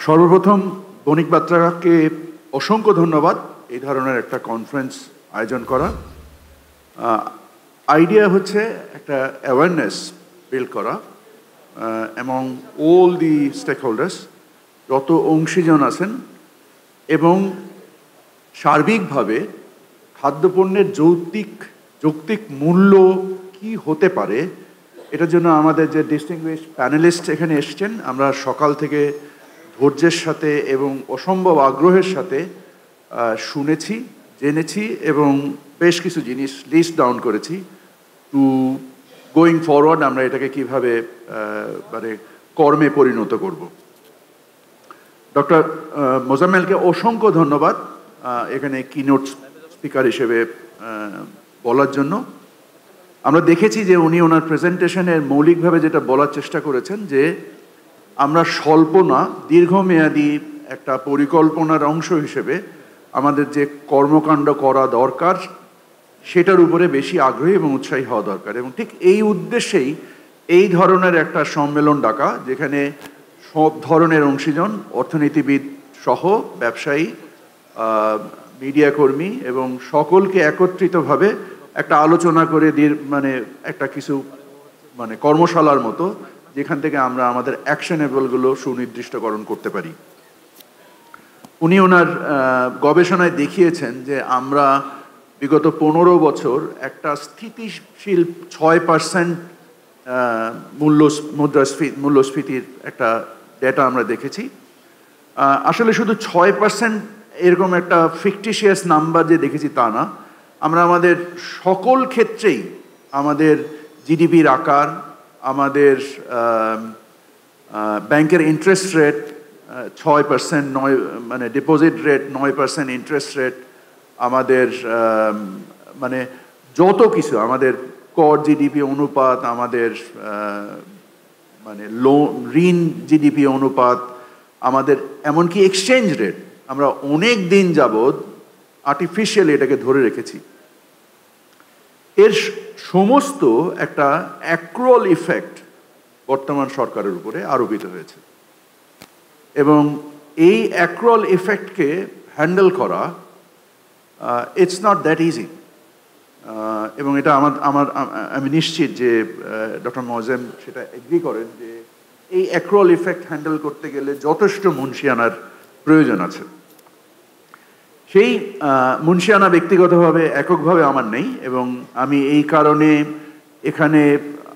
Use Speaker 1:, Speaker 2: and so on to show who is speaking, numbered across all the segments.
Speaker 1: সর্বপ্রথম বণিক বাত্রাকে অসংখ্য ধন্যবাদ এই ধরনের একটা কনফারেন্স আয়োজন করা। আইডিয়া হচ্ছে একটা অ্যাওয়ারনেস বিল্ড করা এবং অল দি স্টেক হোল্ডার্স, যত অংশীজন আছেন, এবং সার্বিকভাবে খাদ্যপণ্যের যৌক্তিক মূল্য কি হতে পারে এটার জন্য আমাদের যে ডিস্টিংগুইশড প্যানেলিস্ট এখানে এসছেন, আমরা সকাল থেকে ধৈর্যের সাথে এবং অসম্ভব আগ্রহের সাথে শুনেছি, জেনেছি এবং বেশ কিছু জিনিস লিস্ট ডাউন করেছি টু গোয়িং ফরওয়ার্ড আমরা এটাকে কিভাবে মানে কর্মে পরিণত করব। ডক্টর মোজাম্মেলকে অসংখ্য ধন্যবাদ এখানে কিনোট স্পিকার হিসেবে বলার জন্য। আমরা দেখেছি যে উনি ওনার প্রেজেন্টেশনের মৌলিকভাবে যেটা বলার চেষ্টা করেছেন যে আমরা স্বল্প না দীর্ঘমেয়াদী একটা পরিকল্পনার অংশ হিসেবে আমাদের যে কর্মকাণ্ড করা দরকার সেটার উপরে বেশি আগ্রহী এবং উৎসাহী হওয়া দরকার, এবং ঠিক এই উদ্দেশ্যেই এই ধরনের একটা সম্মেলন ডাকা, যেখানে সব ধরনের অংশীজন, অর্থনীতিবিদ সহ ব্যবসায়ী, মিডিয়া কর্মী এবং সকলকে একত্রিতভাবে একটা আলোচনা করে মানে একটা কিছু মানে কর্মশালার মতো, যেখান থেকে আমরা আমাদের অ্যাকশনেবলগুলো সুনির্দিষ্টকরণ করতে পারি। উনি ওনার গবেষণায় দেখিয়েছেন যে আমরা বিগত 15 বছর একটা স্থিতিশীল 6% মূল্যস্ফীতির একটা ডেটা আমরা দেখেছি। আসলে শুধু 6% এরকম একটা ফিকটিশিয়াস নাম্বার যে দেখেছি তা না, আমরা আমাদের সকল ক্ষেত্রেই আমাদের জিডিপির আকার, আমাদের ব্যাংকের ইন্টারেস্ট রেট 6%, মানে ডিপোজিট রেট 9%, ইন্টারেস্ট রেট, আমাদের মানে যত কিছু, আমাদের কর জিডিপি অনুপাত, আমাদের মানে ঋণ জিডিপি অনুপাত, আমাদের এমনকি এক্সচেঞ্জ রেট, আমরা অনেক দিন যাবৎ আর্টিফিশিয়ালি এটাকে ধরে রেখেছি। এর সমস্ত একটা অ্যাক্রুয়াল ইফেক্ট বর্তমান সরকারের উপরে আরোপিত হয়েছে, এবং এই অ্যাক্রুয়াল ইফেক্টকে হ্যান্ডেল করা ইটস নট দ্যাট ইজি। এবং এটা আমি নিশ্চিত যে ডক্টর মোজাম সেটা এগ্রি করেন যে এই অ্যাক্রুয়াল ইফেক্ট হ্যান্ডেল করতে গেলে যথেষ্ট মুনশিয়ানার প্রয়োজন আছে। সেই মুনশিয়ানা ব্যক্তিগতভাবে এককভাবে আমার নেই, এবং আমি এই কারণে এখানে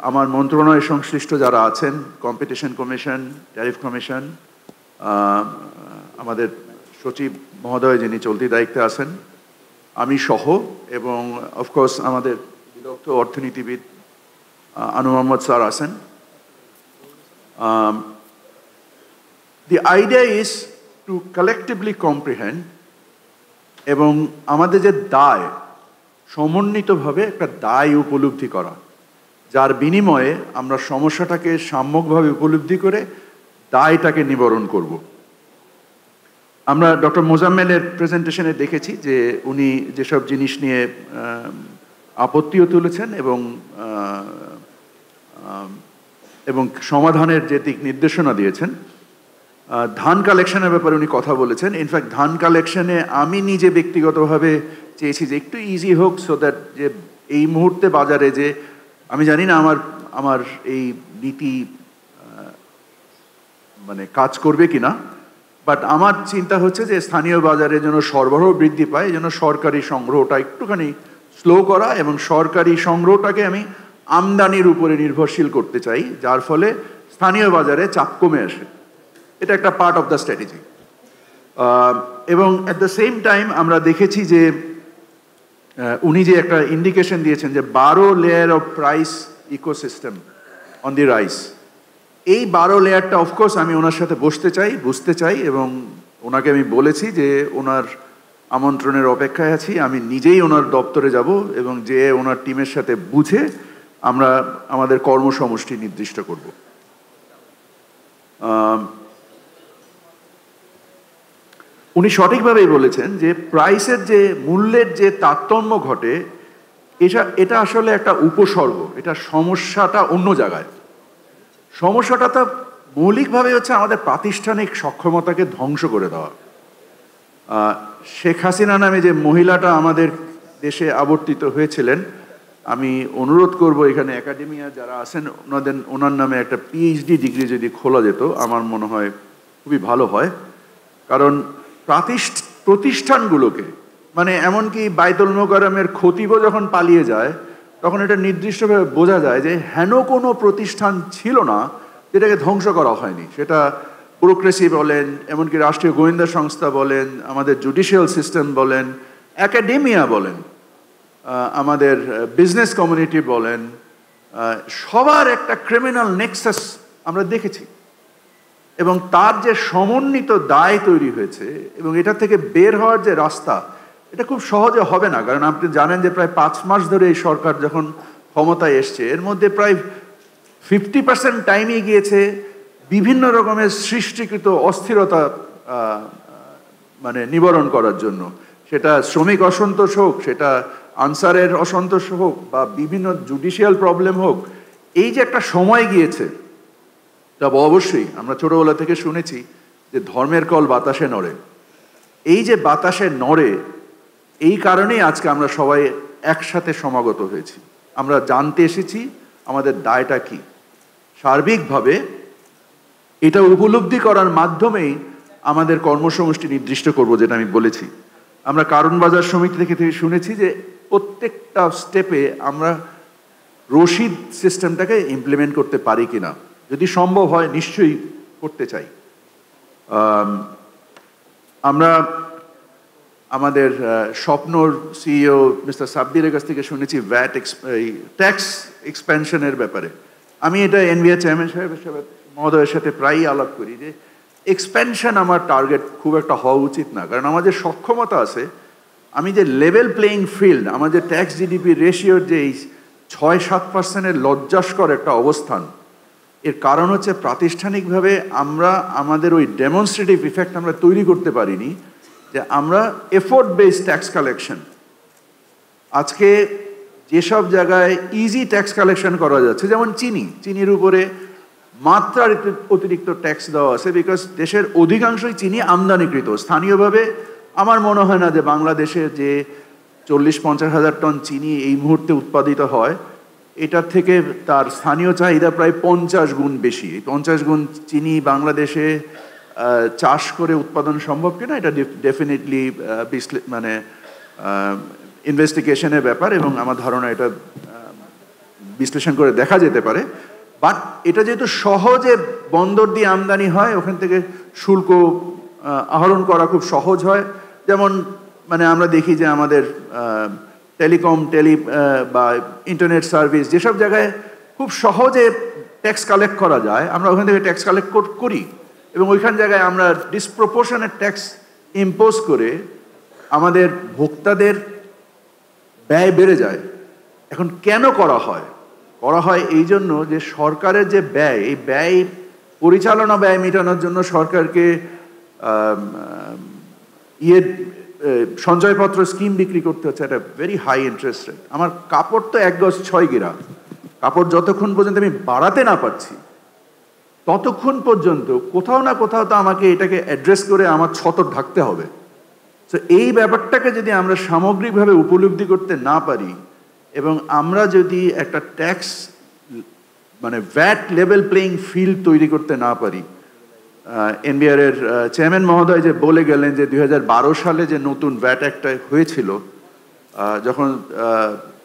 Speaker 1: আমার মন্ত্রণালয় সংশ্লিষ্ট যারা আছেন, কম্পিটিশন কমিশন, ট্যারিফ কমিশন, আমাদের সচিব মহোদয় যিনি চলতি দায়িত্বে আছেন, আমি সহ, এবং অফকোর্স আমাদের বিদগ্ধ অর্থনীতিবিদ আনু মোহাম্মদ স্যার আছেন। The idea is to collectively comprehend, এবং আমাদের যে দায়, সমন্বিতভাবে একটা দায় উপলব্ধি করা, যার বিনিময়ে আমরা সমস্যাটাকে সাম্যকভাবে উপলব্ধি করে দায়টাকে নিবারণ করব। আমরা ডক্টর মোজাম্মেলের প্রেজেন্টেশনে দেখেছি যে উনি যেসব জিনিস নিয়ে আপত্তিও তুলেছেন এবং সমাধানের যে দিক নির্দেশনা দিয়েছেন। ধান কালেকশনের ব্যাপারে উনি কথা বলেছেন। ইনফ্যাক্ট ধান কালেকশনে আমি নিজে ব্যক্তিগতভাবে চেয়েছি যে একটু ইজি হোক, সো দ্যাট যে এই মুহূর্তে বাজারে যে আমি জানি না আমার এই নীতি মানে কাজ করবে কিনা, বাট আমার চিন্তা হচ্ছে যে স্থানীয় বাজারে যেন সরবরাহ বৃদ্ধি পায়, যেন সরকারি সংগ্রহটা একটুখানি স্লো করা, এবং সরকারি সংগ্রহটাকে আমি আমদানির উপরে নির্ভরশীল করতে চাই, যার ফলে স্থানীয় বাজারে চাপ কমে আসে। এটা একটা পার্ট অফ দ্য স্ট্র্যাটেজি। এবং অ্যাট দ্য সেম টাইম আমরা দেখেছি যে উনি যে একটা ইন্ডিকেশন দিয়েছেন যে 12 layer of price ecosystem on the rice, এই 12 লেয়ারটা অফকোর্স আমি ওনার সাথে বসতে চাই, বুঝতে চাই, এবং ওনাকে আমি বলেছি যে ওনার আমন্ত্রণের অপেক্ষায় আছি। আমি নিজেই ওনার দপ্তরে যাব এবং যে ওনার টিমের সাথে বুঝে আমরা আমাদের কর্মসমষ্টি নির্দিষ্ট করব। উনি সঠিকভাবেই বলেছেন যে প্রাইসের যে মূল্যের যে তারতম্য ঘটে, এটা আসলে একটা উপসর্গ, এটা সমস্যাটা অন্য জায়গায়। সমস্যাটা তো মৌলিকভাবে হচ্ছে আমাদের প্রাতিষ্ঠানিক সক্ষমতাকে ধ্বংস করে দেওয়া। শেখ হাসিনা নামে যে মহিলাটা আমাদের দেশে আবর্তিত হয়েছিলেন, আমি অনুরোধ করব এখানে একাডেমিয়া যারা আছেন ওনার নামে একটা পিএইচডি ডিগ্রি যদি খোলা যেত আমার মনে হয় খুবই ভালো হয়। কারণ প্রতিষ্ঠানগুলোকে মানে এমনকি বাইতুল মোকাররমের খতিবও যখন পালিয়ে যায় তখন এটা নির্দিষ্টভাবে বোঝা যায় যে হেন কোনো প্রতিষ্ঠান ছিল না যেটাকে ধ্বংস করা হয়নি। সেটা ব্যুরোক্রেসি বলেন, এমনকি রাষ্ট্রীয় গোয়েন্দা সংস্থা বলেন, আমাদের জুডিশিয়াল সিস্টেম বলেন, একাডেমিয়া বলেন, আমাদের বিজনেস কমিউনিটি বলেন, সবার একটা ক্রিমিনাল নেক্সাস আমরা দেখেছি এবং তার যে সমন্বিত দায় তৈরি হয়েছে এবং এটা থেকে বের হওয়ার যে রাস্তা এটা খুব সহজে হবে না। কারণ আপনি জানেন যে প্রায় 5 মাস ধরে এই সরকার যখন ক্ষমতায় এসছে এর মধ্যে প্রায় 50% টাইমই গিয়েছে বিভিন্ন রকমের সৃষ্টিকৃত অস্থিরতা মানে নিবারণ করার জন্য। সেটা শ্রমিক অসন্তোষ হোক, সেটা আনসারের অসন্তোষ হোক বা বিভিন্ন জুডিশিয়াল প্রবলেম হোক, এই যে একটা সময় গিয়েছে তা অবশ্যই আমরা ছোটবেলা থেকে শুনেছি যে ধর্মের কল বাতাসে নড়ে। এই যে বাতাসে নড়ে এই কারণেই আজকে আমরা সবাই একসাথে সমাগত হয়েছি। আমরা জানতে এসেছি আমাদের দায়টা কি। সার্বিকভাবে এটা উপলব্ধি করার মাধ্যমেই আমাদের কর্মসমষ্টি নির্দিষ্ট করব, যেটা আমি বলেছি। আমরা কারণ বাজার সমিতি থেকে শুনেছি যে প্রত্যেকটা স্টেপে আমরা রশিদ সিস্টেমটাকে ইমপ্লিমেন্ট করতে পারি কিনা, যদি সম্ভব হয় নিশ্চয়ই করতে চাই। আমরা আমাদের স্বপ্নর সিইও মিস্টার সাব্বিরের কাছ থেকে শুনেছি ভ্যাট ট্যাক্স এক্সপ্যানশনের ব্যাপারে। আমি এটা এনবিআর চেয়ারম্যান সাহেবের মহোদয়ের সাথে প্রায়ই আলাপ করি যে এক্সপ্যানশন আমার টার্গেট খুব একটা হওয়া উচিত না। কারণ আমাদের সক্ষমতা আছে, আমি যে লেভেল প্লেইং ফিল্ড, আমাদের ট্যাক্স জিডিপি রেশিওর যে এই 6-7% লজ্জাস্কর একটা অবস্থান, এর কারণ হচ্ছে প্রাতিষ্ঠানিকভাবে আমরা আমাদের ওই ডেমনস্ট্রেটিভ ইফেক্ট আমরা তৈরি করতে পারিনি যে আমরা এফোর্ট বেসড ট্যাক্স কালেকশন। আজকে যেসব জায়গায় ইজি ট্যাক্স কালেকশন করা যাচ্ছে, যেমন চিনির উপরে মাত্রার অতিরিক্ত ট্যাক্স দেওয়া আছে, বিকজ দেশের অধিকাংশই চিনি আমদানিকৃত। স্থানীয়ভাবে আমার মনে হয় না যে বাংলাদেশে যে 40-50 হাজার টন চিনি এই মুহূর্তে উৎপাদিত হয় এটার থেকে তার স্থানীয় চাহিদা প্রায় 50 গুণ বেশি। এই 50 গুণ চিনি বাংলাদেশে চাষ করে উৎপাদন সম্ভব কিনা এটা ডেফিনেটলি মানে ইনভেস্টিগেশনের ব্যাপার এবং আমার ধারণা এটা বিশ্লেষণ করে দেখা যেতে পারে। বাট এটা যেহেতু সহজে বন্দর দিয়ে আমদানি হয়, ওখান থেকে শুল্ক আহরণ করা খুব সহজ হয়। যেমন মানে আমরা দেখি যে আমাদের বা ইন্টারনেট সার্ভিস যেসব জায়গায় খুব সহজে ট্যাক্স কালেক্ট করা যায় আমরা ওখান থেকে ট্যাক্স কালেক্ট করি এবং ওইখান জায়গায় আমরা ডিসপ্রপোর্শনেট ট্যাক্স ইম্পোজ করে আমাদের ভোক্তাদের ব্যয় বেড়ে যায়। এখন কেন করা হয় এই জন্য যে সরকারের যে ব্যয়, এই ব্যয় পরিচালনা ব্যয় মেটানোর জন্য সরকারকে সঞ্চয়পত্র স্কিম বিক্রি করতে হচ্ছে একটা ভেরি হাই ইন্টারেস্ট রেট। আমার কাপড় তো 1 গজ 6 গিরা, কাপড় যতক্ষণ পর্যন্ত আমি বাড়াতে না পারছি ততক্ষণ পর্যন্ত কোথাও না কোথাও তো আমাকে এটাকে অ্যাড্রেস করে আমার ছতর ঢাকতে হবে। তো এই ব্যাপারটাকে যদি আমরা সামগ্রিকভাবে উপলব্ধি করতে না পারি এবং আমরা যদি একটা ট্যাক্স মানে ভ্যাট লেভেল প্লেইং ফিল্ড তৈরি করতে না পারি, এনবিআর এর চেয়ারম্যান মহোদয় যে বলে গেলেন যে 2012 সালে যে নতুন ভ্যাট অ্যাক্টটা হয়েছিল, যখন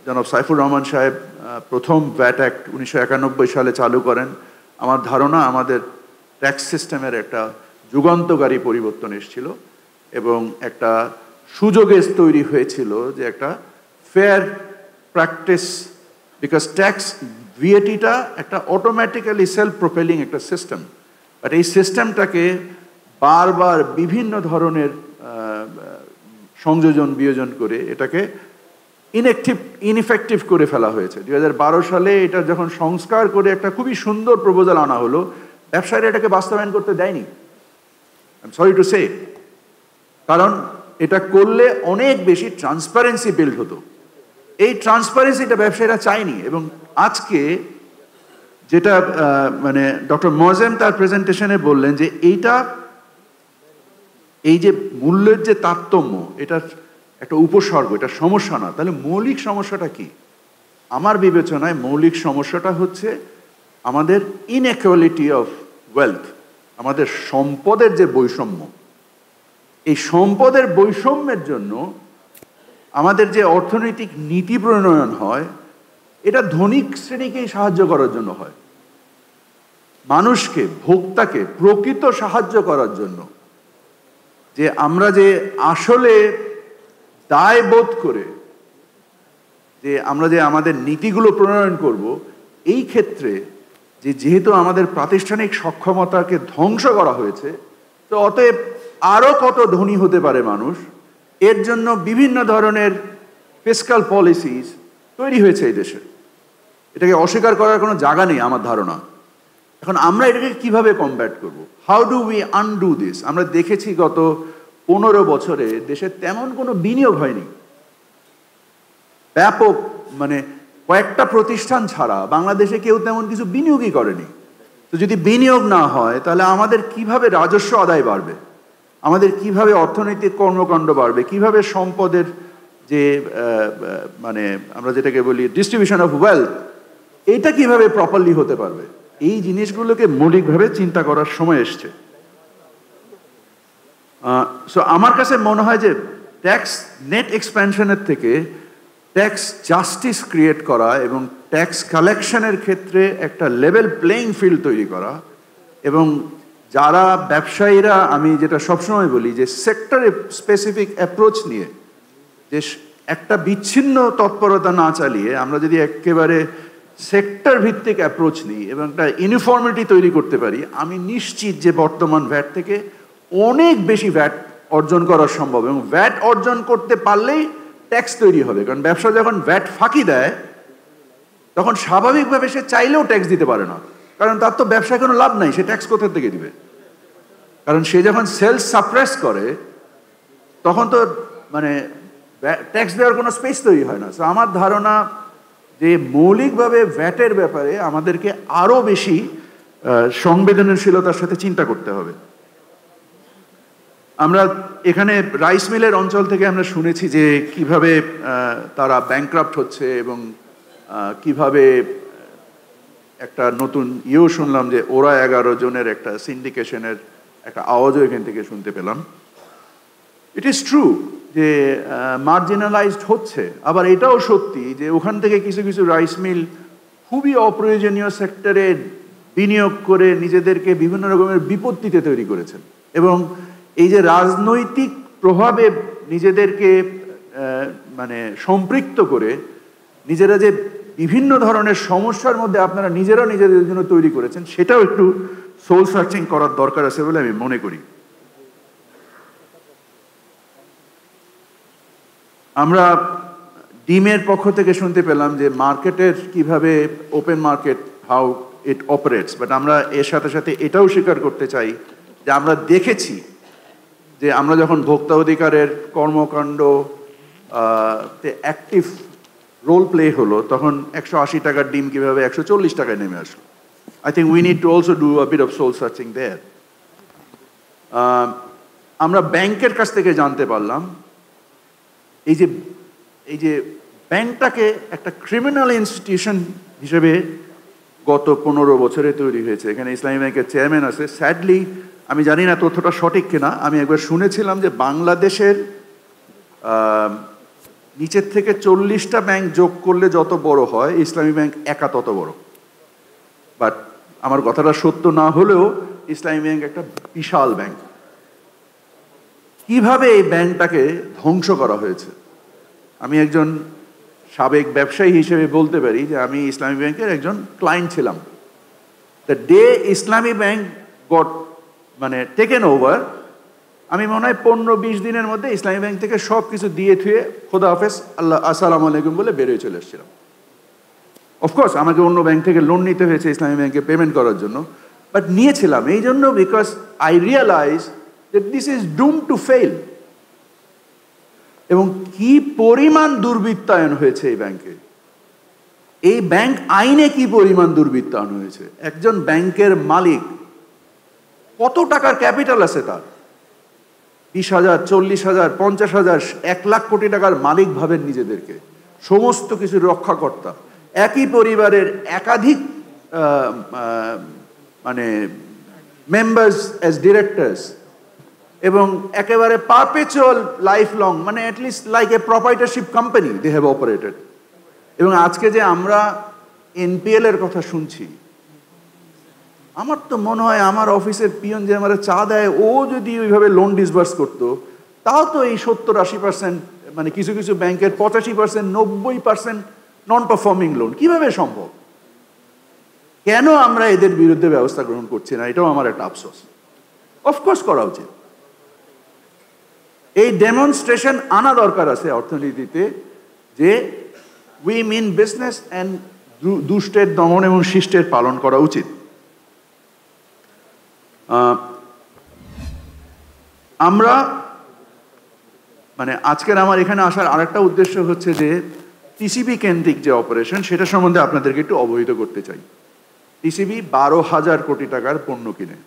Speaker 1: জনাব সাইফুর রহমান সাহেব প্রথম ভ্যাট অ্যাক্ট 1991 সালে চালু করেন, আমার ধারণা আমাদের ট্যাক্স সিস্টেমের একটা যুগান্তকারী পরিবর্তন এসেছিল এবং একটা সুযোগে তৈরি হয়েছিল যে একটা ফেয়ার প্র্যাকটিস, বিকজ ট্যাক্স ভিএটিটা একটা অটোমেটিক্যালি সেলফ প্রোপেলিং একটা সিস্টেম। বাট এই সিস্টেমটাকে বারবার বিভিন্ন ধরনের সংযোজন বিয়োজন করে এটাকে ইনএফেক্টিভ করে ফেলা হয়েছে। 2012 সালে এটা যখন সংস্কার করে একটা খুবই সুন্দর প্রপোজাল আনা হলো, ব্যবসায়ীরা এটাকে বাস্তবায়ন করতে দেয়নি। I am sorry to say, কারণ এটা করলে অনেক বেশি ট্রান্সপারেন্সি বিল্ড হতো। এই ট্রান্সপারেন্সিটা ব্যবসায়ীরা চায়নি এবং আজকে যেটা মানে ডক্টর মোয়াজ্জেম তার প্রেজেন্টেশনে বললেন যে এই যে মূল্যের যে তারতম্য, এটা একটা উপসর্গ, এটা সমস্যা না। তাহলে মৌলিক সমস্যাটা কি? আমার বিবেচনায় মৌলিক সমস্যাটা হচ্ছে আমাদের ইনইকুয়ালিটি অফ ওয়েলথ, আমাদের সম্পদের যে বৈষম্য। এই সম্পদের বৈষম্যের জন্য আমাদের যে অর্থনৈতিক নীতি প্রণয়ন হয়, এটা ধনিক শ্রেণীকেই সাহায্য করার জন্য হয়, মানুষকে, ভোক্তাকে প্রকৃত সাহায্য করার জন্য। যে আমরা যে আসলে দায়বোধ করে যে আমরা যে আমাদের নীতিগুলো প্রণয়ন করব, এই ক্ষেত্রে যেহেতু আমাদের প্রাতিষ্ঠানিক সক্ষমতাকে ধ্বংস করা হয়েছে, তো অতএব আরও কত ধনী হতে পারে মানুষ, এর জন্য বিভিন্ন ধরনের ফিসকাল পলিসিস তৈরি হয়েছে এই দেশে। এটাকে অস্বীকার করার কোনো জায়গা নেই আমার ধারণা। এখন আমরা এটাকে কিভাবে কমব্যাট করব? How do we undo this? আমরা দেখেছি গত 15 বছরে দেশে তেমন কোনো বিনিয়োগ হয়নি। ব্যাপক মানে কয়েকটা প্রতিষ্ঠান ছাড়া বাংলাদেশে কেউ তেমন কিছু বিনিয়োগই করেনি। তো যদি বিনিয়োগ না হয়, তাহলে আমাদের কিভাবে রাজস্ব আদায় বাড়বে, আমাদের কিভাবে অর্থনৈতিক কর্মকাণ্ড বাড়বে, কিভাবে সম্পদের যে মানে আমরা যেটাকে বলি ডিস্ট্রিবিউশন অফ ওয়েলথ, এইটা কিভাবে প্রপারলি হতে পারবে? এই জিনিসগুলোকে মৌলিকভাবে চিন্তা করার সময় এসছে। সো আমার কাছে মনে হয় যে ট্যাক্স নেট এক্সপ্যানশনের থেকে ট্যাক্স জাস্টিস ক্রিয়েট করা এবং ট্যাক্স কালেকশনের ক্ষেত্রে একটা লেভেল প্লেইং ফিল্ড তৈরি করা, এবং যারা ব্যবসায়ীরা, আমি যেটা সবসময় বলি যে সেক্টরে স্পেসিফিক অ্যাপ্রোচ নিয়ে, যে একটা বিচ্ছিন্ন তৎপরতা না চালিয়ে আমরা যদি একেবারে সেক্টর ভিত্তিক অ্যাপ্রোচ নিই এবং একটা ইউনিফর্মিটি তৈরি করতে পারি, আমি নিশ্চিত যে বর্তমান ভ্যাট থেকে অনেক বেশি ভ্যাট অর্জন করা সম্ভব। এবং ভ্যাট অর্জন করতে পারলেই ট্যাক্স তৈরি হবে, কারণ ব্যবসা যখন ভ্যাট ফাঁকি দেয়, তখন স্বাভাবিকভাবে সে চাইলেও ট্যাক্স দিতে পারে না, কারণ তার তো ব্যবসায় কোনো লাভ নাই, সে ট্যাক্স কোথা থেকে দিবে? কারণ সে যখন সেলস সাপ্রেস করে, তখন তো মানে ট্যাক্স দেওয়ার কোনো স্পেস তৈরি হয় না। তো আমার ধারণা যে মৌলিকভাবে ভ্যাটের ব্যাপারে আমাদেরকে আরও বেশি সংবেদনশীলতার সাথে চিন্তা করতে হবে। আমরা এখানে রাইস মিলের অঞ্চল থেকে আমরা শুনেছি যে কিভাবে তারা ব্যাংক্রাফট হচ্ছে, এবং কিভাবে একটা নতুন শুনলাম যে ওরা 11 জনের একটা সিন্ডিকেশনের একটা আওয়াজও এখান থেকে শুনতে পেলাম। ইট ইজ ট্রু যে মার্জিনালাইজড হচ্ছে। আবার এটাও সত্যি যে ওখান থেকে কিছু কিছু রাইস মিল খুবই অপ্রয়োজনীয় সেক্টরে বিনিয়োগ করে নিজেদেরকে বিভিন্ন রকমের বিপত্তিতে তৈরি করেছেন, এবং এই যে রাজনৈতিক প্রভাবে নিজেদেরকে মানে সম্পৃক্ত করে নিজেরা যে বিভিন্ন ধরনের সমস্যার মধ্যে আপনারা নিজেরাও নিজেদের জন্য তৈরি করেছেন, সেটাও একটু সোল সার্চিং করার দরকার আছে বলে আমি মনে করি। আমরা ডিমের পক্ষ থেকে শুনতে পেলাম যে মার্কেটের কিভাবে open market, how it operates, but আমরা এর সাথে সাথে এটাও স্বীকার করতে চাই যে আমরা দেখেছি যে আমরা যখন ভোক্তা অধিকারের কর্মকাণ্ড অ্যাক্টিভ রোল প্লে হলো, তখন 180 টাকার ডিম কিভাবে 140 টাকায় নেমে আসলো। I think we need to also do a bit of soul searching there. আমরা ব্যাংকের কাছ থেকে জানতে পারলাম এই যে ব্যাংকটাকে একটা ক্রিমিনাল ইনস্টিটিউশন হিসেবে গত 15 বছরে তৈরি হয়েছে। এখানে ইসলামী ব্যাংকের চেয়ারম্যান আছে। স্যাডলি আমি জানি না তথ্যটা সঠিক কিনা, আমি একবার শুনেছিলাম যে বাংলাদেশের নিচের থেকে 40টা ব্যাংক যোগ করলে যত বড় হয়, ইসলামী ব্যাংক একা তত বড়। বাট আমার কথাটা সত্য না হলেও ইসলামী ব্যাংক একটা বিশাল ব্যাংক। কিভাবে এই ব্যাংকটাকে ধ্বংস করা হয়েছে? আমি একজন সাবেক ব্যবসায়ী হিসেবে বলতে পারি যে আমি ইসলামী ব্যাংকের একজন ক্লায়েন্ট ছিলাম। The day Islami bank goat মানে টেকেন ওভার, আমি মনে হয় 15-20 দিনের মধ্যে ইসলামী ব্যাংক থেকে সব কিছু দিয়ে থুয়ে খোদা হাফেজ, আল্লাহ, আসসালামু আলাইকুম বলে বেরিয়ে চলে এসেছিলাম। অফকোর্স আমাকে অন্য ব্যাংক থেকে লোন নিতে হয়েছে ইসলামী ব্যাংকে পেমেন্ট করার জন্য, বাট নিয়েছিলাম এই জন্য because I realise that this is doom to fail. এবং কি পরিমাণ দুর্বৃত্তায়ন হয়েছে এই ব্যাংকে, এই ব্যাংক আইনে কি পরিমাণ দুর্বৃত্তায়ন হয়েছে। একজন ব্যাংকের মালিক কত টাকার ক্যাপিটাল আছে তার, 20,000, 40,000, 50,000, 1 লাখ কোটি টাকার মালিক ভাবেন নিজেদেরকে, সমস্ত কিছু রক্ষাকর্তা। একই পরিবারের একাধিক মানে মেম্বার্স অ্যাজ ডিরেক্টরস, এবং একেবারে পারপেচুয়াল লাইফ লং, মানে at least like a proprietorship company they have operated. এবং আজকে যে আমরা এনপিএল এর কথা শুনছি, আমার তো মনে হয় আমার অফিসের পিয়ন যে আমার চা দেয়, ও যদি ওইভাবে লোন ডিসবার্স করতো, তাও তো এই 70-80%, মানে কিছু কিছু ব্যাংকের 85%, 90% নন পারফর্মিং লোন কিভাবে সম্ভব? কেন আমরা এদের বিরুদ্ধে ব্যবস্থা গ্রহণ করছি না, এটাও আমার একটা আফসোস। অফকোর্স করা উচিত। এই ডেমনস্ট্রেশন আনা দরকার আছে অর্থনীতিতে, যে উই মিন বিজনেস অ্যান্ড দুষ্টের দমন এবং শিষ্টের পালন করা উচিত। আমরা মানে আজকের আমার এখানে আসার আরেকটা উদ্দেশ্য হচ্ছে যে টিসিবি কেন্দ্রিক যে অপারেশন, সেটা সম্বন্ধে আপনাদেরকে একটু অবহিত করতে চাই। টিসিবি 12,000 কোটি টাকার পণ্য কিনে,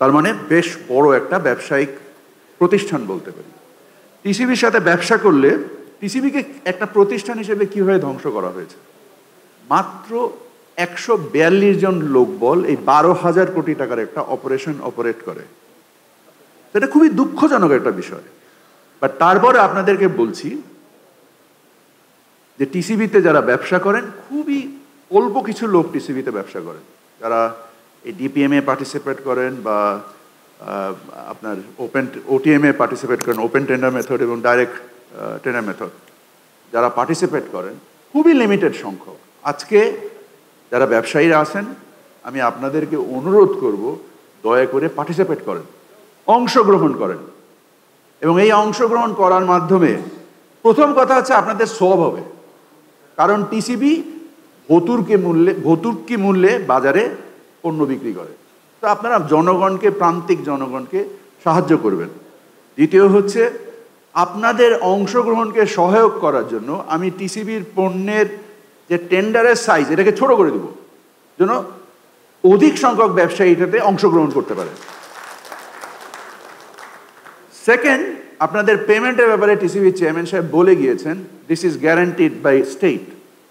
Speaker 1: তার মানে বেশ বড় একটা ব্যবসায়িক প্রতিষ্ঠান বলতে পারি। টিসিবির সাথে ব্যবসা করলে টিসিবিকে একটা প্রতিষ্ঠান হিসেবে কিভাবে ধ্বংস করা হয়েছে। মাত্র 142 জন লোকবল এই 12,000 কোটি টাকার একটা অপারেশন অপারেট করে। এটা খুবই দুঃখজনক একটা বিষয়। বাট তারপরে আপনাদেরকে বলছি যে টিসিবিতে যারা ব্যবসা করেন, খুবই অল্প কিছু লোক টিসিবিতে ব্যবসা করেন, যারা এই ডিপিএমে পার্টিসিপেট করেন বা আপনার ওটিএমে পার্টিসিপেট করেন, ওপেন টেন্ডার মেথড এবং ডাইরেক্ট টেন্ডার মেথড, যারা পার্টিসিপেট করেন খুবই লিমিটেড সংখ্যক। আজকে যারা ব্যবসায়ীরা আছেন, আমি আপনাদেরকে অনুরোধ করব, দয়া করে পার্টিসিপেট করেন, অংশগ্রহণ করেন। এবং এই অংশগ্রহণ করার মাধ্যমে প্রথম কথা হচ্ছে আপনাদের সব হবে, কারণ টিসিবি ভতুর্কি মূল্যে বাজারে পণ্য বিক্রি করে। তো আপনারা জনগণকে, প্রান্তিক জনগণকে সাহায্য করবেন। দ্বিতীয় হচ্ছে আপনাদের অংশগ্রহণকে সহায়ক করার জন্য আমি টিসিবির পণ্যের যে টেন্ডারের সাইজ, এটাকে ছোট করে দেব, যেন অধিক সংখ্যক ব্যবসায়ী এটাতে অংশগ্রহণ করতে পারে। সেকেন্ড, আপনাদের পেমেন্টের ব্যাপারে টিসিবির চেয়ারম্যান সাহেব বলে গিয়েছেন, this is guaranteed by state,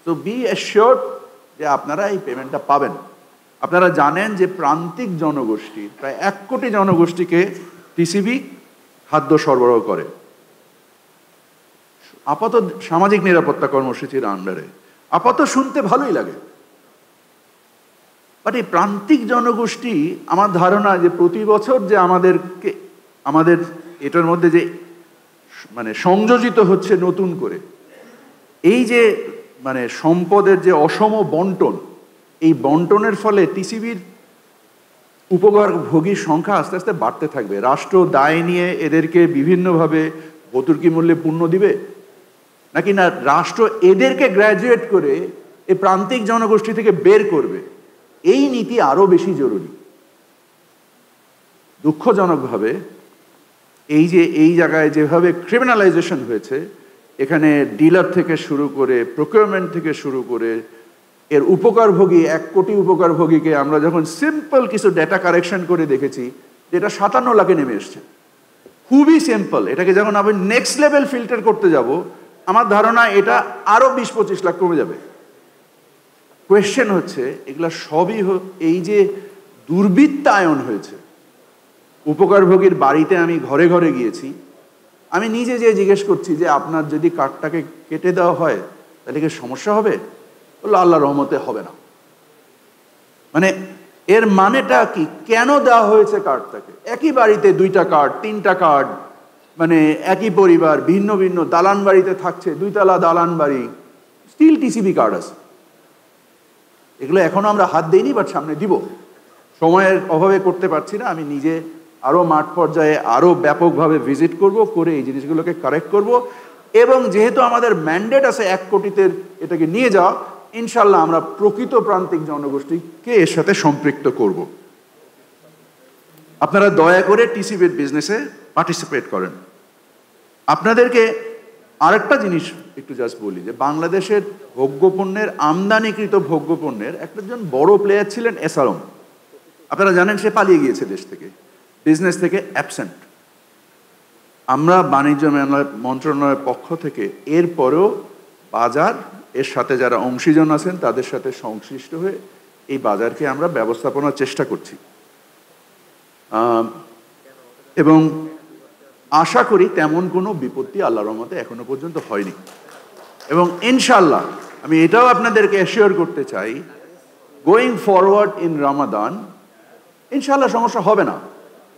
Speaker 1: so be assured যে আপনারা এই পেমেন্টটা পাবেন। আপনারা জানেন যে প্রান্তিক জনগোষ্ঠী, প্রায় 1 কোটি জনগোষ্ঠীকে টিসিবি খাদ্য সরবরাহ করে আপাতত সামাজিক নিরাপত্তা কর্মসূচির আন্ডারে। আপাতত শুনতে ভালোই লাগে, বাট এই প্রান্তিক জনগোষ্ঠী, আমার ধারণা যে প্রতি বছর যে আমাদের এটার মধ্যে যে মানে সংযোজিত হচ্ছে নতুন করে, এই যে মানে সম্পদের যে অসম বন্টন, এই বন্টনের ফলে টিসিবির উপকারভোগীর সংখ্যা আস্তে আস্তে বাড়তে থাকবে। রাষ্ট্র দায় নিয়ে এদেরকে বিভিন্নভাবে ভতুর্কি মূল্যে পণ্য দিবে, নাকি না রাষ্ট্র এদেরকে গ্র্যাজুয়েট করে এই প্রান্তিক জনগোষ্ঠী থেকে বের করবে? এই নীতি আরো বেশি জরুরি। দুঃখজনকভাবে এই জায়গায় যেভাবে ক্রিমিনালাইজেশন হয়েছে, এখানে ডিলার থেকে শুরু করে, প্রকিউরমেন্ট থেকে শুরু করে, এর উপকারভোগী 1 কোটি উপকারভোগীকে আমরা যখন সিম্পল কিছু ডেটা কারেকশন করে দেখেছি, যেটা 57 লাখে নেমে এসছে, খুবই সিম্পল। এটাকে যখন আমি নেক্সট লেভেল ফিল্টার করতে যাব, আমার ধারণা এটা আরো 20-25 লাখ কমে যাবে। কোয়েশ্চেন হচ্ছে, এগুলা সবই এই যে দুর্বৃত্তায়ন হয়েছে। উপকারভোগীর বাড়িতে আমি ঘরে ঘরে গিয়েছি, আমি নিজে যে জিজ্ঞেস করছি যে আপনার যদি কার্ডটাকে কেটে দেওয়া হয় তাহলে কি সমস্যা হবে? বললো আল্লাহর রহমতে হবে না। মানে এর মানেটা কি? কেন দেওয়া হয়েছে কার্ডটাকে? একই বাড়িতে 2টা কার্ড, 3টা কার্ড, মানে একই পরিবার, ভিন্ন ভিন্ন দালান বাড়িতে থাকছে, 2 তলা দালান বাড়ি, স্টিল টিসিবি কার্ড আছে। এগুলো এখনো আমরা হাত দিইনি, বাট সামনে দিব। সময়ের অভাবে করতে পারছি না। আমি নিজে আরো মাঠ পর্যায়ে আরো ব্যাপকভাবে ভিজিট করব, করে এই জিনিসগুলোকে কারেক্ট করব। এবং যেহেতু আমাদের ম্যান্ডেট আছে 1 কোটিতে এটাকে নিয়ে যাওয়া, ইনশাল্লাহ আমরা প্রকৃত প্রান্তিক জনগোষ্ঠীকে এর সাথে সম্পৃক্ত করব। আপনারা দয়া করে টিসিবির বিজনেসে পার্টিসিপেট করেন। আপনাদেরকে আরেকটা জিনিস একটু জাস্ট বলি যে বাংলাদেশের ভোগ্যপণ্যের আমদানিকৃত ভোগ্যপণ্যের একজন বড় প্লেয়ার ছিলেন এসআরএম। আপনারা জানেন সে পালিয়ে গিয়েছে দেশ থেকে, বিজনেস থেকে অ্যাবসেন্ট। আমরা বাণিজ্য মন্ত্রণালয়ের পক্ষ থেকে এরপরেও বাজার এর সাথে যারা অংশীজন আছেন তাদের সাথে সংশ্লিষ্ট হয়ে এই বাজারকে আমরা ব্যবস্থাপনার চেষ্টা করছি এবং আশা করি তেমন কোনো বিপত্তি আল্লাহর রহমতে এখনো পর্যন্ত হয়নি। এবং ইনশাল্লাহ আমি এটাও আপনাদেরকে অ্যাসিওর করতে চাই, গোয়িং ফরওয়ার্ড ইন রমাদান ইনশাল্লাহ সমস্যা হবে না।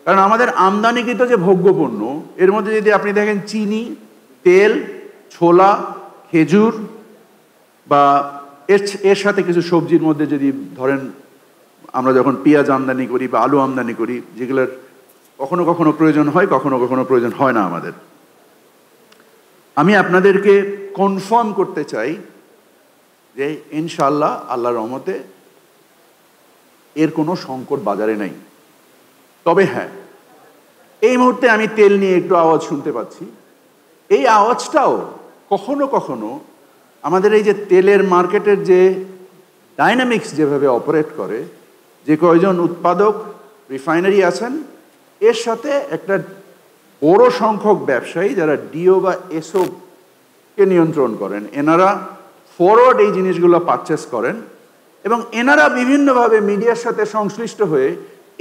Speaker 1: কারণ আমাদের আমদানিকৃত যে ভোগ্যপণ্য এর মধ্যে যদি আপনি দেখেন চিনি, তেল, ছোলা, খেজুর বা এর সাথে কিছু সবজির মধ্যে যদি ধরেন আমরা যখন পেঁয়াজ আমদানি করি বা আলু আমদানি করি, যেগুলোর কখনো কখনো প্রয়োজন হয়, কখনো কখনো প্রয়োজন হয় না আমাদের, আমি আপনাদেরকে কনফার্ম করতে চাই যে ইনশাল্লাহ আল্লাহর রহমতে এর কোনো সংকট বাজারে নেই। তবে হ্যাঁ, এই মুহূর্তে আমি তেল নিয়ে একটু আওয়াজ শুনতে পাচ্ছি। এই আওয়াজটাও কখনো কখনো আমাদের এই যে তেলের মার্কেটের যে ডাইনামিক্স যেভাবে অপারেট করে, যে কয়জন উৎপাদক রিফাইনারি আছেন এর সাথে একটা বড় সংখ্যক ব্যবসায়ী যারা ডিও বা এসও কে নিয়ন্ত্রণ করেন, এনারা ফরওয়ার্ড এই জিনিসগুলো পারচেস করেন এবং এনারা বিভিন্নভাবে মিডিয়ার সাথে সংশ্লিষ্ট হয়ে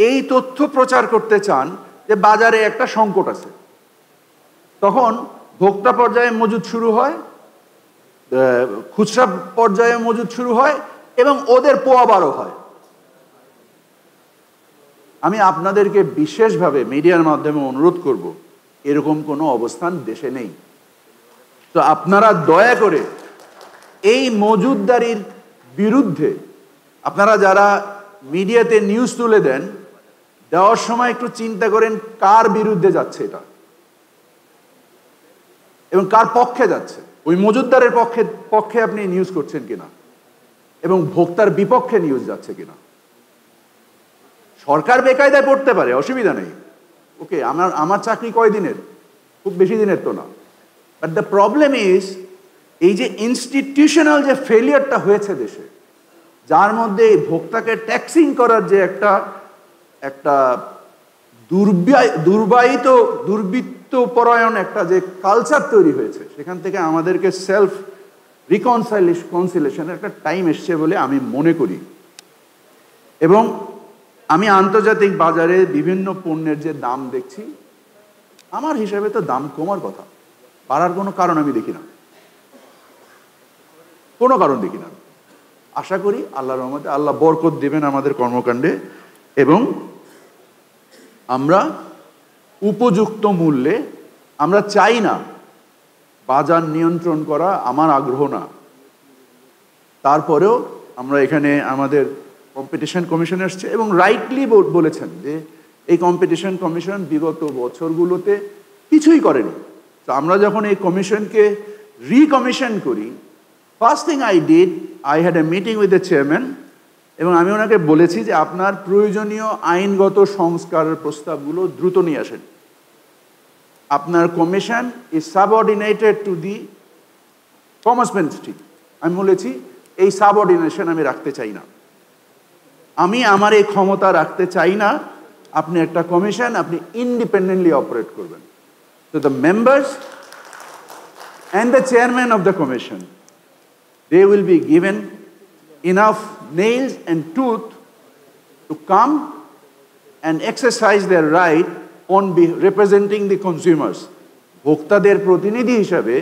Speaker 1: এই তথ্য প্রচার করতে চান যে বাজারে একটা সংকট আছে। তখন ভোক্তা পর্যায়ে মজুদ শুরু হয়, খুচরা পর্যায়ে মজুদ শুরু হয় এবং ওদের পোয়াবারও হয়। আমি আপনাদেরকে বিশেষভাবে মিডিয়ার মাধ্যমে অনুরোধ করব, এরকম কোনো অবস্থান দেশে নেই। তো আপনারা দয়া করে এই মজুদদারির বিরুদ্ধে আপনারা যারা মিডিয়াতে নিউজ তুলে দেন, দেওয়ার সময় একটু চিন্তা করেন কার বিরুদ্ধে যাচ্ছে এটা এবং কার পক্ষে যাচ্ছে। ওই মজুদদারের পক্ষে আপনি নিউজ করছেন কিনা এবং ভোক্তার বিপক্ষে নিউজ যাচ্ছে কিনা। সরকার বেকায়দায় পড়তে পারে, অসুবিধা নেই, ওকে, আমার চাকরি কয়দিনের, খুব বেশি দিনের তো না। বাট দ্য প্রবলেম ইজ এই যে ইনস্টিটিউশনাল যে ফেলিয়ারটা হয়েছে দেশে, যার মধ্যে ভোক্তাকে ট্যাক্সিং করার যে একটা দুর্বৃত্তপরায়ণ একটা যে কালচার তৈরি হয়েছে, সেখান থেকে আমাদেরকে সেলফ রিকনসিলেশনের একটা টাইম এসছে বলে আমি মনে করি। এবং আমি আন্তর্জাতিক বাজারে বিভিন্ন পণ্যের যে দাম দেখছি, আমার হিসাবে তো দাম কমার কথা, বাড়ার কোনো কারণ আমি দেখি না, কোনো কারণ দেখি না। আশা করি আল্লাহর রহমতে আল্লাহ বরকত দেবেন আমাদের কর্মকাণ্ডে এবং আমরা উপযুক্ত মূল্যে, আমরা চাই না বাজার নিয়ন্ত্রণ করা আমার আগ্রহ না, তারপরেও আমরা এখানে আমাদের কম্পিটিশন কমিশন এসছে এবং রাইটলি বলেছেন যে এই কম্পিটিশন কমিশন বিগত বছরগুলোতে কিছুই করেনি। তো আমরা যখন এই কমিশনকে রিকমিশন করি, first thing I had a meeting with the chairman এবং আমি ওনাকে বলেছি যে আপনার প্রয়োজনীয় আইনগত সংস্কারের প্রস্তাবগুলো দ্রুত নিয়ে আসেন। আপনার commission is subordinated to the commerce ministry. আমি বলেছি এই সাবঅর্ডিনেশন আমি রাখতে চাই না, আমি আমার এই ক্ষমতা রাখতে চাই না। আপনি একটা কমিশন, আপনি ইন্ডিপেন্ডেন্টলি অপারেট করবেন। তো the members and the chairman of the commission, they will be given enough nails and tooth to come and exercise their right on representing the consumers. ভোক্তাদের প্রতিনিধি হিসাবে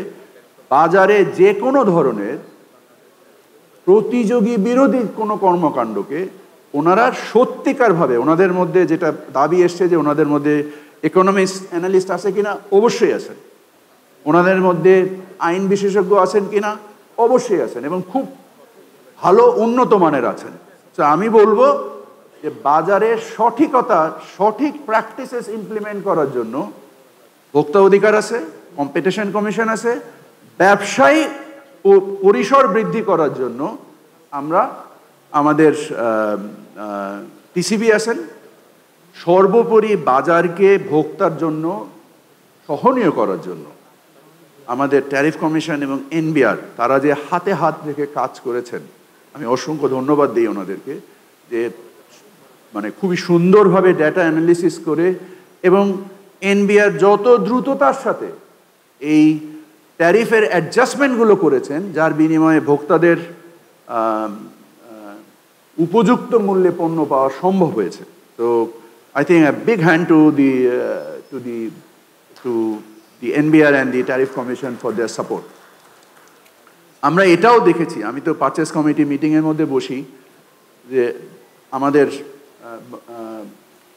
Speaker 1: বাজারে যে কোনো ধরনের প্রতিযোগী বিরোধী কোনো কর্মকাণ্ডকে ওনারা সত্যিকারভাবে, ওনাদের মধ্যে যেটা দাবি এসছে যে ওনাদের মধ্যে ইকোনমিক্স অ্যানালিস্ট আছে কিনা, অবশ্যই আছেন। ওনাদের মধ্যে আইন বিশেষজ্ঞ আছেন কিনা, অবশ্যই আছেন এবং খুব ভালো উন্নত মানের আছেন। তো আমি বলবো যে বাজারের সঠিকতা, সঠিক প্র্যাকটিসেস ইমপ্লিমেন্ট করার জন্য ভোক্তা অধিকার আছে, কম্পিটিশন কমিশন আছে, ব্যবসায়ী পরিসর বৃদ্ধি করার জন্য আমরা আমাদের টিসিবি আছেন। সর্বোপরি বাজারকে ভোক্তার জন্য সহনীয় করার জন্য আমাদের ট্যারিফ কমিশন এবং এনবিআর তারা যে হাতে হাত রেখে কাজ করেছেন, আমি অসংখ্য ধন্যবাদ দিই ওনাদেরকে, যে মানে খুবই সুন্দরভাবে ডেটা অ্যানালিসিস করে এবং এনবিআর যত দ্রুততার সাথে এই ট্যারিফের অ্যাডজাস্টমেন্টগুলো করেছেন, যার বিনিময়ে ভোক্তাদের উপযুক্ত মূল্যে পণ্য পাওয়া সম্ভব হয়েছে। তো I think a big hand to the NBR and the Tariff Commission for their support. আমরা এটাও দেখেছি, আমি তো পারচেস কমিটি মিটিংয়ের মধ্যে বসি, যে আমাদের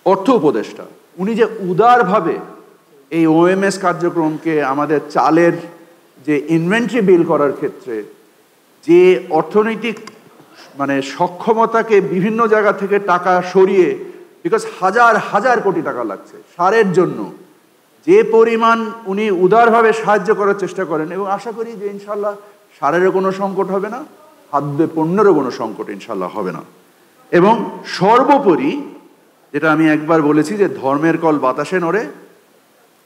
Speaker 1: অর্থ উপদেষ্টা উনি যে উদারভাবে এই ওএমএস কার্যক্রমকে আমাদের চালের যে ইনভেন্টরি বিল করার ক্ষেত্রে যে অর্থনৈতিক মানে সক্ষমতাকে বিভিন্ন জায়গা থেকে টাকা সরিয়ে, বিকজ হাজার হাজার কোটি টাকা লাগছে সারের জন্য, যে পরিমাণ উনি উদারভাবে সাহায্য করার চেষ্টা করেন, এবং আশা করি যে ইনশাল্লাহ সারেরও কোনো সংকট হবে না, খাদ্য পণ্যেরও কোনো সংকট ইনশাল্লাহ হবে না। এবং সর্বোপরি যেটা আমি একবার বলেছি যে ধর্মের কল বাতাসে নড়ে,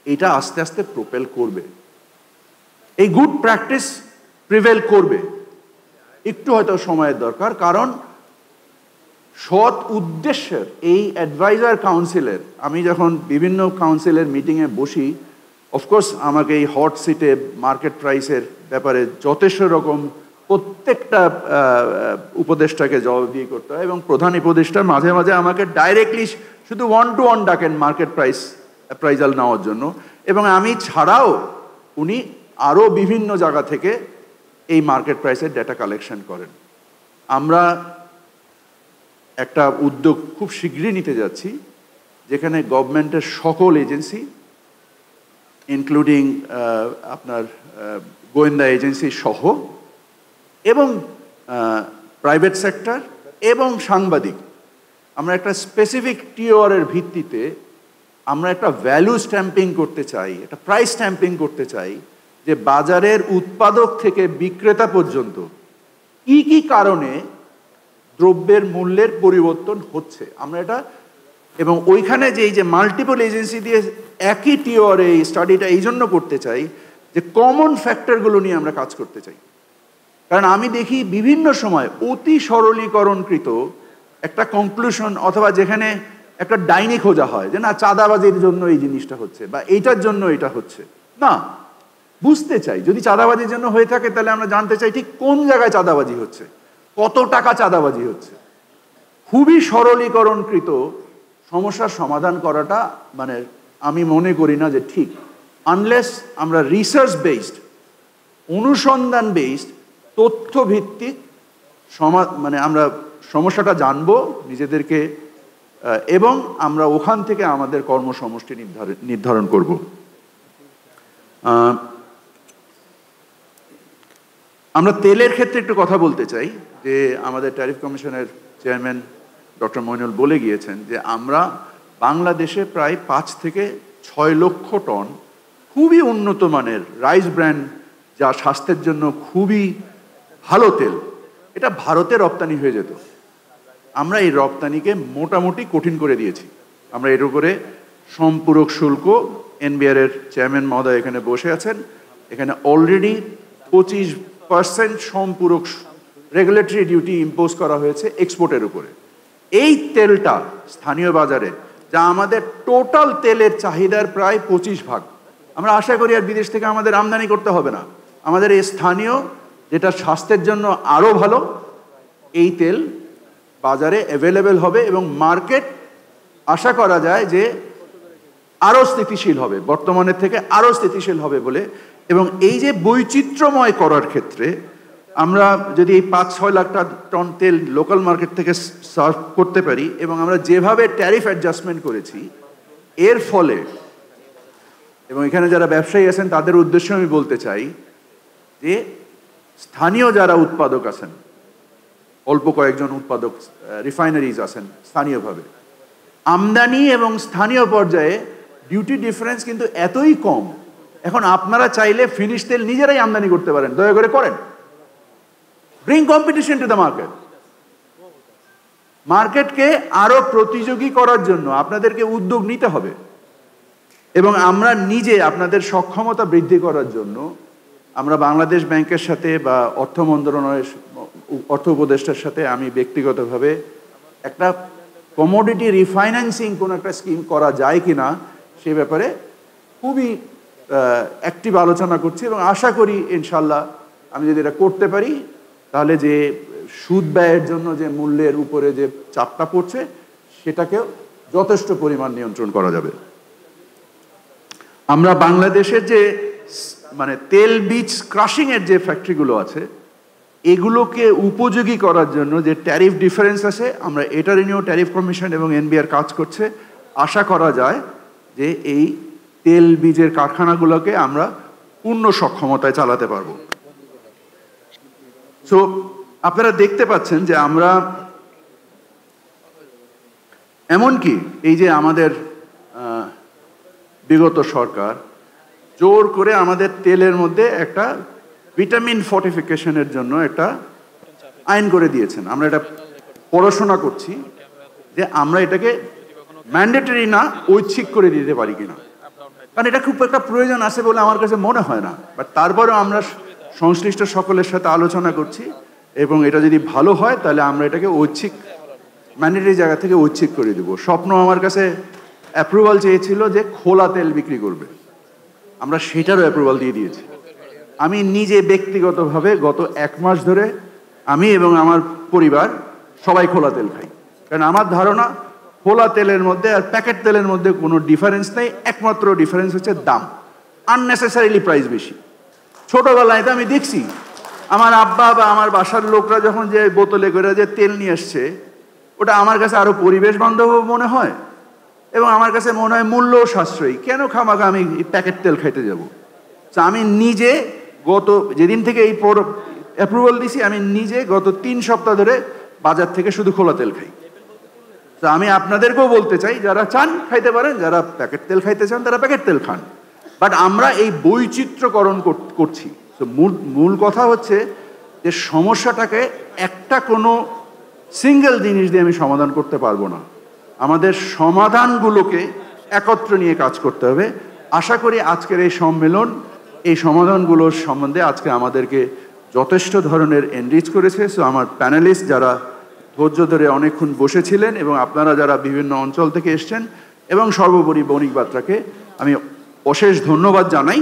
Speaker 1: এটা আস্তে আস্তে প্রোপেল করবে, এই গুড প্র্যাকটিস প্রিভেল করবে। একটু হয়তো সময়ের দরকার, কারণ সৎ উদ্দেশ্যের এই অ্যাডভাইজার কাউন্সিলের, আমি যখন বিভিন্ন কাউন্সিলের মিটিংয়ে বসি, অফকোর্স আমাকে এই হট সিটে মার্কেট প্রাইসের ব্যাপারে যথেষ্ট রকম প্রত্যেকটা উপদেষ্টাকে জবাবদিহি করতে হয়, এবং প্রধান উপদেষ্টা মাঝে মাঝে আমাকে ডাইরেক্টলি শুধু 1-to-1 ডাকেন মার্কেট প্রাইস অ্যাপ্রাইজাল নেওয়ার জন্য, এবং আমি ছাড়াও উনি আরও বিভিন্ন জায়গা থেকে এই মার্কেট প্রাইসের ডেটা কালেকশন করেন। আমরা একটা উদ্যোগ খুব শীঘ্রই নিতে যাচ্ছি, যেখানে গভর্নমেন্টের সকল এজেন্সি ইনক্লুডিং আপনার গোয়েন্দা এজেন্সি সহ, এবং প্রাইভেট সেক্টর এবং সাংবাদিক, আমরা একটা স্পেসিফিক টিওআরের ভিত্তিতে আমরা একটা ভ্যালু স্ট্যাম্পিং করতে চাই, একটা প্রাইস স্ট্যাম্পিং করতে চাই, যে বাজারের উৎপাদক থেকে বিক্রেতা পর্যন্ত কি কি কারণে দ্রব্যের মূল্যের পরিবর্তন হচ্ছে আমরা এটা, এবং ওইখানে যে এই যে মাল্টিপল এজেন্সি দিয়ে একই টিওর এই স্টাডিটা এই জন্য করতে চাই যে কমন ফ্যাক্টরগুলো নিয়ে আমরা কাজ করতে চাই। কারণ আমি দেখি বিভিন্ন সময় অতি সরলীকরণকৃত একটা কনক্লুশন, অথবা যেখানে একটা ডাইনি খোঁজা হয় যে না চাঁদাবাজির জন্য এই জিনিসটা হচ্ছে বা এইটার জন্য এটা হচ্ছে না, বুঝতে চাই যদি চাঁদাবাজির জন্য হয়ে থাকে তাহলে আমরা জানতে চাই ঠিক কোন জায়গায় চাঁদাবাজি হচ্ছে, কত টাকা চাঁদাবাজি হচ্ছে। খুবই সরলীকরণকৃত সমস্যার সমাধান করাটা মানে আমি মনে করি না যে ঠিক, আনলেস আমরা রিসার্চ বেসড, অনুসন্ধান বেসড, তথ্যভিত্তিক মানে আমরা সমস্যাটা জানবো নিজেদেরকে, এবং আমরা ওখান থেকে আমাদের কর্মসমষ্টি নির্ধারণ করব। আমরা তেলের ক্ষেত্রে একটু কথা বলতে চাই, যে আমাদের ট্যারিফ কমিশনের চেয়ারম্যান ডক্টর মইনুল বলে গিয়েছেন যে আমরা বাংলাদেশে প্রায় 5 থেকে 6 লক্ষ টন খুবই উন্নত মানের রাইস ব্র্যান্ড, যা স্বাস্থ্যের জন্য খুবই ভালো তেল, এটা ভারতে রপ্তানি হয়ে যেত। আমরা এই রপ্তানিকে মোটামুটি কঠিন করে দিয়েছি। আমরা এর উপরে সম্পূরক শুল্ক, এনবিআর-এর চেয়ারম্যান মহোদয় এখানে বসে আছেন, এখানে অলরেডি 25% সম্পূরক রেগুলেটরি ডিউটি ইম্পোজ করা হয়েছে এক্সপোর্টের উপরে। এই তেলটা স্থানীয় বাজারে, যা আমাদের টোটাল তেলের চাহিদার প্রায় 25%, আমরা আশা করি আর বিদেশ থেকে আমাদের আমদানি করতে হবে না। আমাদের এই স্থানীয়, যেটা স্বাস্থ্যের জন্য আরও ভালো, এই তেল বাজারে অ্যাভেলেবেল হবে, এবং মার্কেট আশা করা যায় যে আরও স্থিতিশীল হবে, বর্তমানের থেকে আরও স্থিতিশীল হবে বলে। এবং এই যে বৈচিত্র্যময় করার ক্ষেত্রে আমরা যদি এই 5-6 লাখ টন তেল লোকাল মার্কেট থেকে সার্ভ করতে পারি, এবং আমরা যেভাবে ট্যারিফ অ্যাডজাস্টমেন্ট করেছি, এর ফলে, এবং এখানে যারা ব্যবসায়ী আছেন তাদের উদ্দেশ্যে আমি বলতে চাই যে স্থানীয় যারা উৎপাদক আছেন, অল্প কয়েকজন উৎপাদক রিফাইনারিজ আছেন স্থানীয়ভাবে, আমদানি এবং স্থানীয় পর্যায়ে ডিউটি ডিফারেন্স কিন্তু এতই কম, এখন আপনারা চাইলে ফিনিশ তেল নিজেরাই আমদানি করতে পারেন, দয়া করে করেন। Bring competition to the market. মার্কেটকে আরো প্রতিযোগী করার জন্য আপনাদেরকে উদ্যোগ নিতে হবে, এবং আমরা নিজে আপনাদের সক্ষমতা বৃদ্ধি করার জন্য আমরা বাংলাদেশ ব্যাংকের সাথে বা অর্থ মন্ত্রণালয়ের অর্থ উপদেষ্টার সাথে আমি ব্যক্তিগতভাবে একটা কমোডিটি রিফাইন্যান্সিং কোনো একটা স্কিম করা যায় কি না সে ব্যাপারে খুবই অ্যাক্টিভ আলোচনা করছি এবং আশা করি ইনশাল্লাহ আমি যদি এটা করতে পারি তাহলে যে সুদ ব্যয়ের জন্য যে মূল্যের উপরে যে চাপটা পড়ছে সেটাকেও যথেষ্ট পরিমাণ নিয়ন্ত্রণ করা যাবে। আমরা বাংলাদেশের যে মানে তেল বীজ ক্রাশিংয়ের যে ফ্যাক্টরিগুলো আছে এগুলোকে উপযোগী করার জন্য যে ট্যারিফ ডিফারেন্স আছে আমরা এটার নিয়েও ট্যারিফ কমিশন এবং এনবিআর কাজ করছে। আশা করা যায় যে এই তেল বীজের কারখানাগুলোকে আমরা পূর্ণ সক্ষমতায় চালাতে পারবো। সো আপনারা দেখতে পাচ্ছেন যে আমরা এমনকি এই যে আমাদের বিগত সরকার জোর করে আমাদের তেলের মধ্যে একটা ভিটামিন ফর্টিফিকেশনের জন্য একটা আইন করে দিয়েছেন। আমরা এটা পড়াশোনা করছি যে আমরা এটাকে ম্যান্ডেটরি না ঐচ্ছিক করে দিতে পারি কিনা, কারণ এটা খুব একটা প্রয়োজন আছে বলে আমার কাছে মনে হয় না। বাট তারপরেও আমরা সংশ্লিষ্ট সকলের সাথে আলোচনা করছি এবং এটা যদি ভালো হয় তাহলে আমরা এটাকে ঐচ্ছিক ম্যান্ডেটরি জায়গা থেকে ঐচ্ছিক করে দেবো। স্বপ্ন আমার কাছে অ্যাপ্রুভাল চেয়েছিল যে খোলা তেল বিক্রি করবে, আমরা সেটারও অ্যাপ্রুভাল দিয়ে দিয়েছি। আমি নিজে ব্যক্তিগতভাবে গত 1 মাস ধরে আমি এবং আমার পরিবার সবাই খোলা তেল খাই, কারণ আমার ধারণা খোলা তেলের মধ্যে আর প্যাকেট তেলের মধ্যে কোনো ডিফারেন্স নেই, একমাত্র ডিফারেন্স হচ্ছে দাম। আননেসেসারিলি প্রাইস বেশি। ছোটোবেলায় তো আমি দেখছি আমার আব্বা বা আমার বাসার লোকরা যখন যে বোতলে করে যে তেল নিয়ে আসছে ওটা আমার কাছে আরও পরিবেশ বান্ধব মনে হয় এবং আমার কাছে মনে হয় মূল্যও সাশ্রয়ী। কেন খামাখা আমি প্যাকেট তেল খাইতে যাব? তো আমি নিজে গত যেদিন থেকে এই অ্যাপ্রুভাল দিছি আমি নিজে গত 3 সপ্তাহ ধরে বাজার থেকে শুধু খোলা তেল খাই। তো আমি আপনাদেরকেও বলতে চাই যারা চান খাইতে পারেন, যারা প্যাকেট তেল খাইতে চান তারা প্যাকেট তেল খান, বাট আমরা এই বৈচিত্র্যকরণ করছি। তো মূল কথা হচ্ছে যে সমস্যাটাকে একটা কোনো সিঙ্গেল জিনিস দিয়ে আমি সমাধান করতে পারবো না, আমাদের সমাধানগুলোকে একত্র নিয়ে কাজ করতে হবে। আশা করি আজকের এই সম্মেলন এই সমাধানগুলোর সম্বন্ধে আজকে আমাদেরকে যথেষ্ট ধরনের এনরিচ করেছে। সো আমার প্যানেলিস্ট যারা ধৈর্য ধরে অনেকক্ষণ বসেছিলেন এবং আপনারা যারা বিভিন্ন অঞ্চল থেকে এসছেন এবং সর্বোপরি বণিক বাত্রাকে আমি অশেষ ধন্যবাদ জানাই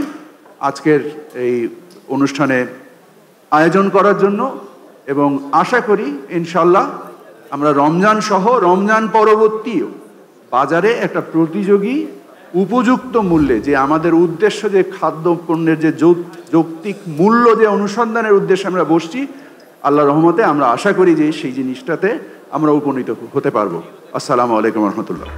Speaker 1: আজকের এই অনুষ্ঠানে আয়োজন করার জন্য এবং আশা করি ইনশাল্লাহ আমরা রমজান সহ রমজান পরবর্তীও বাজারে একটা প্রতিযোগী উপযুক্ত মূল্যে যে আমাদের উদ্দেশ্য যে খাদ্য পণ্যের যে যৌক্তিক মূল্য যে অনুসন্ধানের উদ্দেশ্যে আমরা বসছি, আল্লাহর রহমতে আমরা আশা করি যে সেই জিনিসটাতে আমরা উপনীত হতে পারবো। আসসালামু আলাইকুম রহমতুল্লাহ।